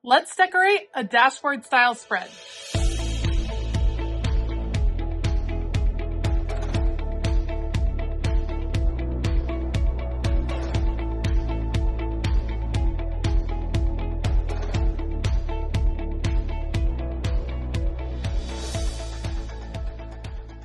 Let's decorate a dashboard style spread.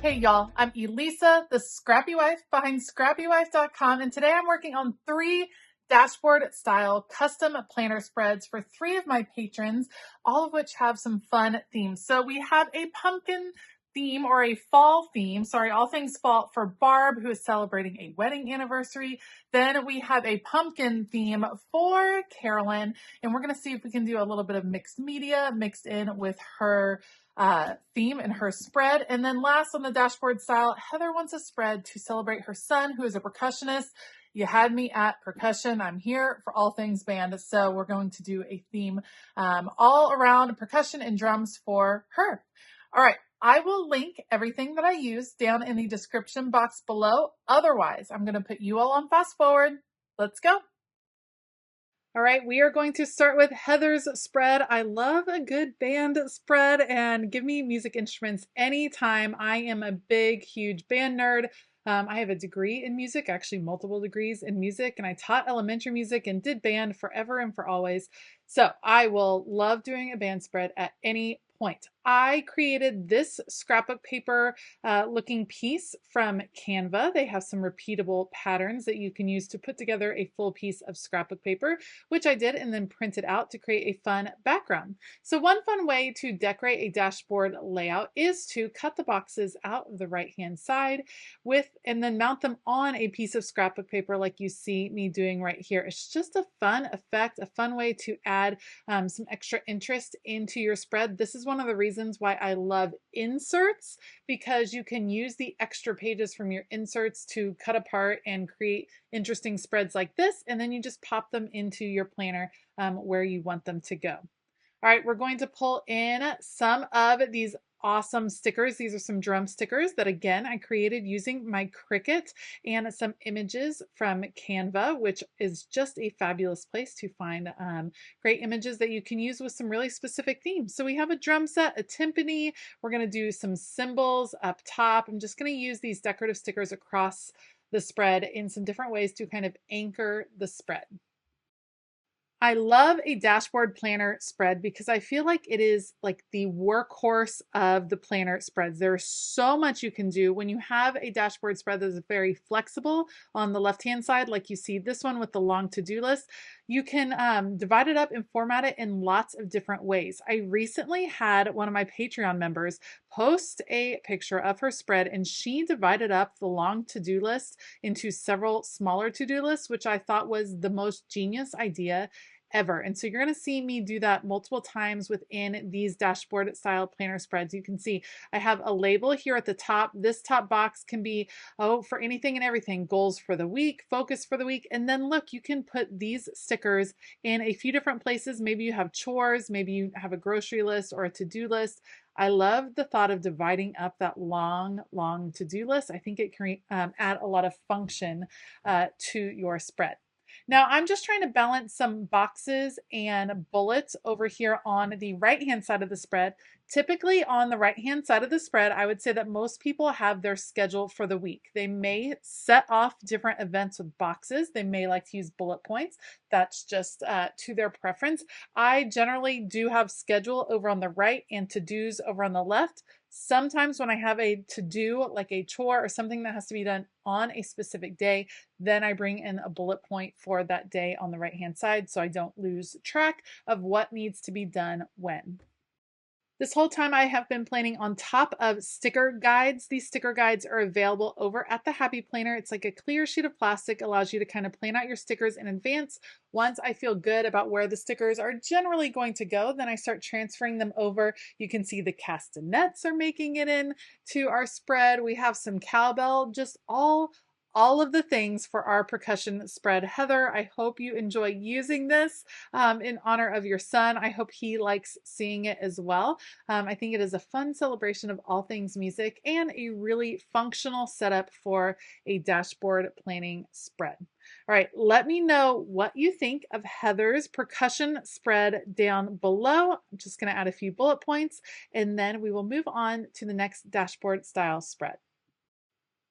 Hey y'all, I'm Elisa, the Scrappy Wife behind ScrappyWife.com, and today I'm working on 3 dashboard style custom planner spreads for 3 of my patrons, all of which have some fun themes. So we have a pumpkin theme or a fall theme, all things fall for Barb, who is celebrating a wedding anniversary. Then we have a pumpkin theme for Carolyn, and we're gonna see if we can do a little bit of mixed media mixed in with her theme in her spread. And then last on the dashboard style, Heather wants a spread to celebrate her son, who is a percussionist. You had me at percussion. I'm here for all things band. So we're going to do a theme all around percussion and drums for her. All right. I will link everything that I use down in the description box below. Otherwise, I'm going to put you all on fast forward. Let's go. All right, we are going to start with Heather's spread. I love a good band spread, and give me music instruments anytime. I am a big, huge band nerd. I have a degree in music, actually multiple degrees in music, and I taught elementary music and did band forever and for always. So I will love doing a band spread at any point. I created this scrapbook paper looking piece from Canva. They have some repeatable patterns that you can use to put together a full piece of scrapbook paper, which I did and then printed out to create a fun background. So one fun way to decorate a dashboard layout is to cut the boxes out of the right-hand side and then mount them on a piece of scrapbook paper like you see me doing right here. It's just a fun effect, a fun way to add some extra interest into your spread. This is one of the reasons why I love inserts, because you can use the extra pages from your inserts to cut apart and create interesting spreads like this, and then you just pop them into your planner where you want them to go. All right, we're going to pull in some of these awesome stickers. These are some drum stickers that, again, I created using my Cricut, and some images from Canva, which is just a fabulous place to find great images that you can use with some really specific themes. So we have a drum set, a timpani. We're going to do some cymbals up top. I'm just going to use these decorative stickers across the spread in some different ways to kind of anchor the spread. I love a dashboard planner spread because I feel like it is like the workhorse of the planner spreads. There's so much you can do when you have a dashboard spread that is very flexible. On the left-hand side, like you see this one with the long to-do list, you can divide it up and format it in lots of different ways. I recently had one of my Patreon members post a picture of her spread, and she divided up the long to-do list into several smaller to-do lists, which I thought was the most genius idea ever. And so you're going to see me do that multiple times within these dashboard style planner spreads. You can see I have a label here at the top. This top box can be, for anything and everything, goals for the week, focus for the week. And then look, you can put these stickers in a few different places. Maybe you have chores, maybe you have a grocery list or a to-do list. I love the thought of dividing up that long to-do list. I think it can add a lot of function to your spread. Now I'm just trying to balance some boxes and bullets over here on the right-hand side of the spread. Typically on the right-hand side of the spread, I would say that most people have their schedule for the week. They may set off different events with boxes. They may like to use bullet points. That's just to their preference. I generally do have schedule over on the right and to-dos over on the left. Sometimes when I have a to-do, like a chore or something that has to be done on a specific day, then I bring in a bullet point for that day on the right-hand side so I don't lose track of what needs to be done when. This whole time I have been planning on top of sticker guides. These sticker guides are available over at the Happy Planner. It's like a clear sheet of plastic, allows you to kind of plan out your stickers in advance. Once I feel good about where the stickers are generally going to go, then I start transferring them over. You can see the castanets are making it in to our spread. We have some cowbell, just all of the things for our percussion spread. Heather, I hope you enjoy using this in honor of your son. I hope he likes seeing it as well. I think it is a fun celebration of all things music and a really functional setup for a dashboard planning spread. All right, let me know what you think of Heather's percussion spread down below. I'm just going to add a few bullet points and then we will move on to the next dashboard style spread.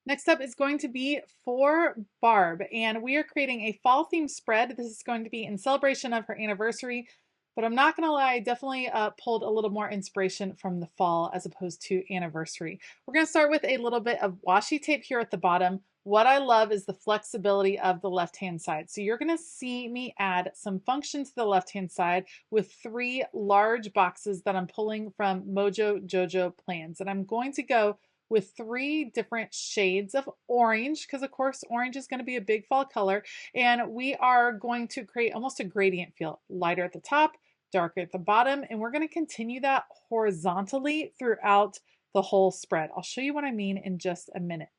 Next up is going to be for Barb, and we are creating a fall theme spread. This is going to be in celebration of her anniversary, but I'm not going to lie, I definitely pulled a little more inspiration from the fall as opposed to anniversary. We're going to start with a little bit of washi tape here at the bottom. What I love is the flexibility of the left-hand side. So you're going to see me add some function to the left-hand side with 3 large boxes that I'm pulling from Mojo Jojo Plans. And I'm going to go with 3 different shades of orange, because of course orange is going to be a big fall color, and we are going to create almost a gradient feel, lighter at the top, darker at the bottom, and we're going to continue that horizontally throughout the whole spread. I'll show you what I mean in just a minute.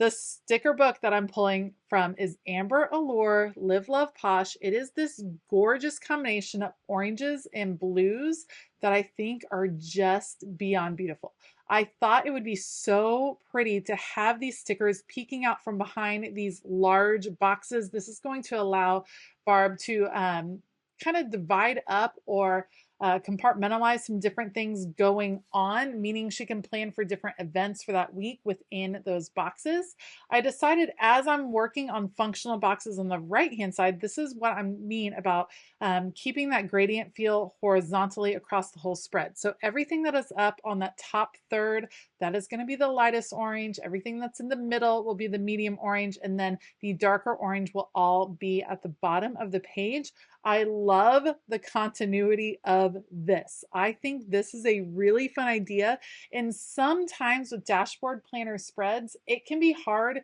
The sticker book that I'm pulling from is Autumn Allure Live Love Posh. It is this gorgeous combination of oranges and blues that I think are just beyond beautiful. I thought it would be so pretty to have these stickers peeking out from behind these large boxes. This is going to allow Barb to kind of divide up or compartmentalize some different things going on, meaning she can plan for different events for that week within those boxes. I decided as I'm working on functional boxes on the right hand side, this is what I mean about keeping that gradient feel horizontally across the whole spread. So everything that is up on that top third, that is going to be the lightest orange. Everything that's in the middle will be the medium orange, and then the darker orange will all be at the bottom of the page. I love the continuity of this. I think this is a really fun idea. And sometimes with dashboard planner spreads, it can be hard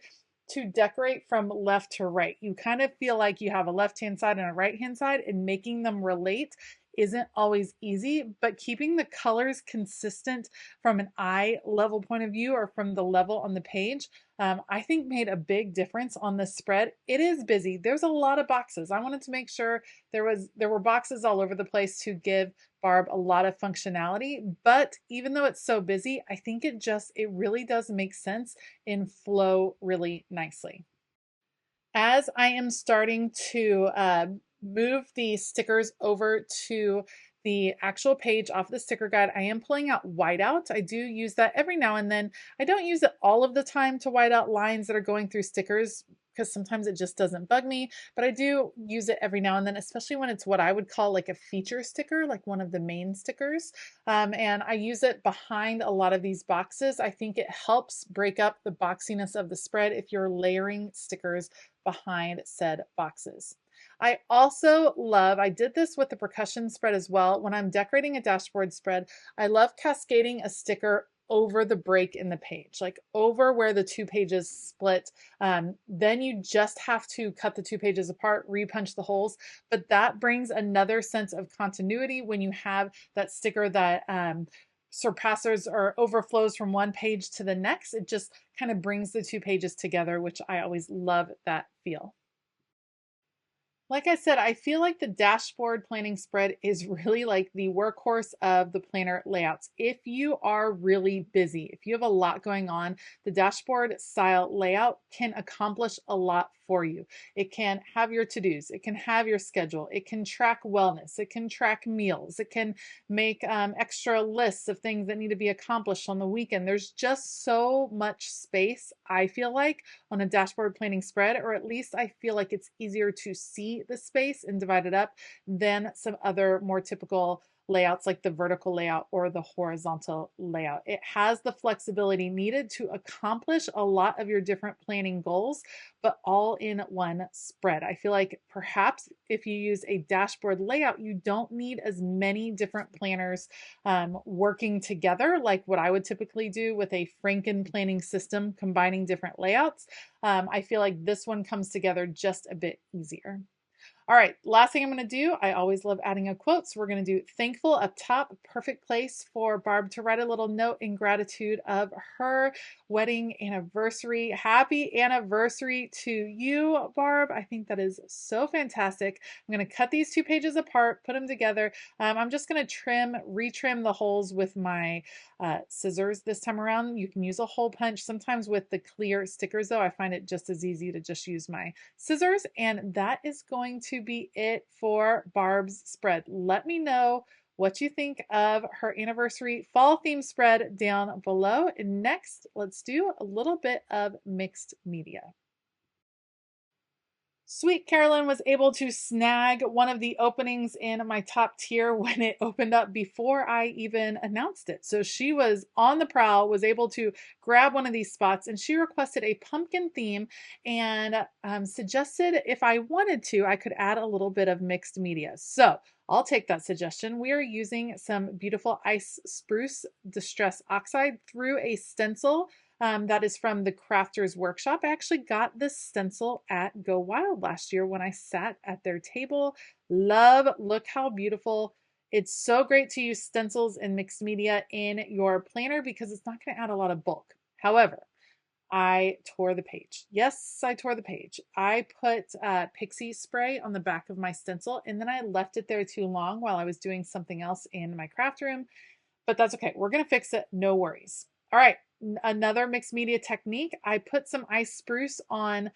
to decorate from left to right. You kind of feel like you have a left-hand side and a right-hand side, and making them relate isn't always easy, but keeping the colors consistent from an eye level point of view or from the level on the page, I think made a big difference on this spread. It is busy. There's a lot of boxes. I wanted to make sure there were boxes all over the place to give Barb a lot of functionality, but even though it's so busy, I think it really does make sense and flow really nicely. As I am starting to move the stickers over to the actual page off the sticker guide, I am pulling out whiteout. I do use that every now and then. I don't use it all of the time to white out lines that are going through stickers, because sometimes it just doesn't bug me, but I do use it every now and then, especially when it's what I would call like a feature sticker, like one of the main stickers. And I use it behind a lot of these boxes. I think it helps break up the boxiness of the spread if you're layering stickers behind said boxes. I also love, I did this with the percussion spread as well. When I'm decorating a dashboard spread, I love cascading a sticker over the break in the page, like over where the 2 pages split. Then you just have to cut the 2 pages apart, repunch the holes, but that brings another sense of continuity when you have that sticker that surpasses or overflows from one page to the next. It just kind of brings the 2 pages together, which I always love that feel. Like I said, I feel like the dashboard planning spread is really like the workhorse of the planner layouts. If you are really busy, if you have a lot going on, the dashboard style layout can accomplish a lot for you. It can have your to-dos, it can have your schedule, it can track wellness, it can track meals, it can make extra lists of things that need to be accomplished on the weekend. There's just so much space, I feel like, on a dashboard planning spread, or at least I feel like it's easier to see the space and divide it up than some other more typical layouts like the vertical layout or the horizontal layout. It has the flexibility needed to accomplish a lot of your different planning goals, but all in one spread. I feel like perhaps if you use a dashboard layout, you don't need as many different planners working together like what I would typically do with a Franken planning system combining different layouts. I feel like this one comes together just a bit easier. All right, last thing I'm going to do, I always love adding a quote. So we're going to do thankful up top, perfect place for Barb to write a little note in gratitude of her wedding anniversary. Happy anniversary to you, Barb. I think that is so fantastic. I'm going to cut these 2 pages apart, put them together. I'm just going to retrim the holes with my scissors this time around. You can use a hole punch. Sometimes with the clear stickers though, I find it just as easy to just use my scissors. And that is going to be it for Barb's spread. Let me know what you think of her anniversary fall theme spread down below. And next, let's do a little bit of mixed media. Sweet Carolyn was able to snag one of the openings in my top tier when it opened up before I even announced it. So she was on the prowl, was able to grab one of these spots, and she requested a pumpkin theme and suggested if I wanted to, I could add a little bit of mixed media. So I'll take that suggestion. We are using some beautiful ice spruce distress oxide through a stencil that is from the Crafters Workshop. I actually got this stencil at Go Wild last year when I sat at their table. Look how beautiful. It's so great to use stencils and mixed media in your planner because it's not going to add a lot of bulk. However, I tore the page. Yes, I tore the page. I put pixie spray on the back of my stencil and then I left it there too long while I was doing something else in my craft room, but that's okay. We're going to fix it. No worries. All right. Another mixed media technique. I put some ice spruce on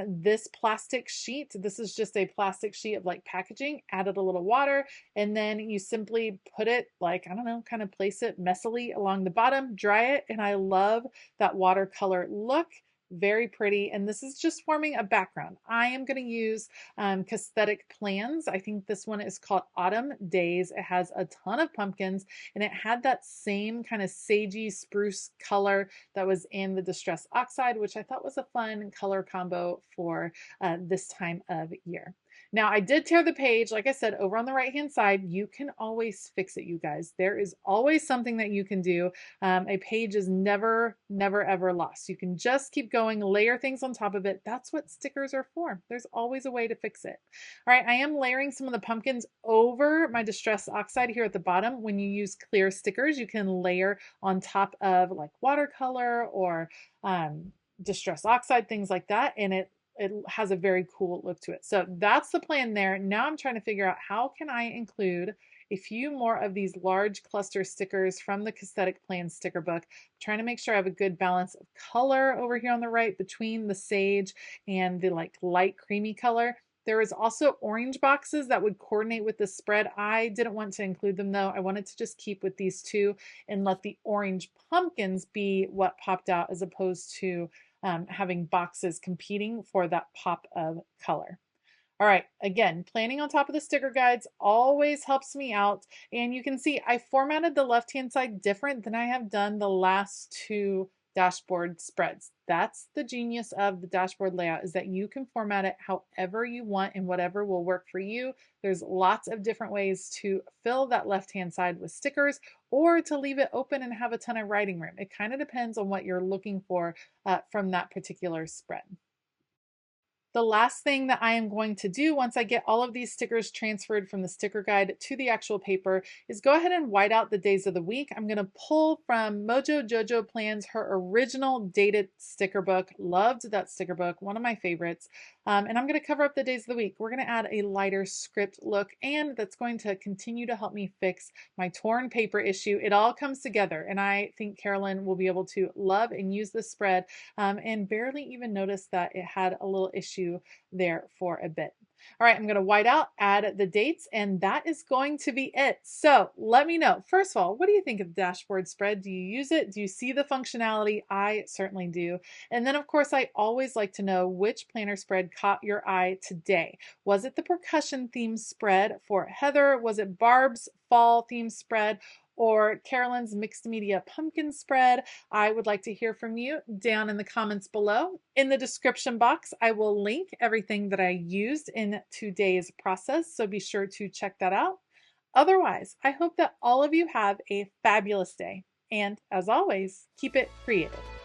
this plastic sheet. This is just a plastic sheet of like packaging, added a little water, and then you simply put it like, I don't know, kind of place it messily along the bottom, dry it. And I love that watercolor look. Very pretty. And this is just forming a background. I am going to use Caesthetic Plans. I think this one is called Autumn Days. It has a ton of pumpkins and it had that same kind of sagey spruce color that was in the Distress Oxide, which I thought was a fun color combo for this time of year. Now I did tear the page, like I said, over on the right hand side. You can always fix it, you guys. There is always something that you can do. A page is never ever lost. You can just keep going, layer things on top of it. That's what stickers are for. There's always a way to fix it. All right, I am layering some of the pumpkins over my Distress Oxide here at the bottom. When you use clear stickers, you can layer on top of like watercolor or Distress Oxide, things like that, and it has a very cool look to it. So that's the plan there. Now I'm trying to figure out how can I include a few more of these large cluster stickers from the Caesthetic Plans sticker book. I'm trying to make sure I have a good balance of color over here on the right between the sage and the like light creamy color. There is also orange boxes that would coordinate with the spread. I didn't want to include them though. I wanted to just keep with these two and let the orange pumpkins be what popped out as opposed to having boxes competing for that pop of color. All right, again, planning on top of the sticker guides always helps me out. And you can see I formatted the left-hand side different than I have done the last 2 dashboard spreads. That's the genius of the dashboard layout, is that you can format it however you want and whatever will work for you. There's lots of different ways to fill that left-hand side with stickers or to leave it open and have a ton of writing room. It kind of depends on what you're looking for from that particular spread. The last thing that I am going to do once I get all of these stickers transferred from the sticker guide to the actual paper is go ahead and white out the days of the week. I'm going to pull from Mojo Jojo Plans, her original dated sticker book. Loved that sticker book, one of my favorites. And I'm going to cover up the days of the week. We're going to add a lighter script look, and that's going to continue to help me fix my torn paper issue. It all comes together, and I think Carolyn will be able to love and use this spread and barely even notice that it had a little issue there for a bit. All right, I'm going to white out, add the dates, and that is going to be it. So let me know. First of all, what do you think of the dashboard spread? Do you use it? Do you see the functionality? I certainly do. And then, of course, I always like to know which planner spread caught your eye today. Was it the percussion theme spread for Heather? Was it Barb's fall theme spread? Or Carolyn's mixed media pumpkin spread? I would like to hear from you down in the comments below. In the description box, I will link everything that I used in today's process, so be sure to check that out. Otherwise, I hope that all of you have a fabulous day. And as always, keep it creative.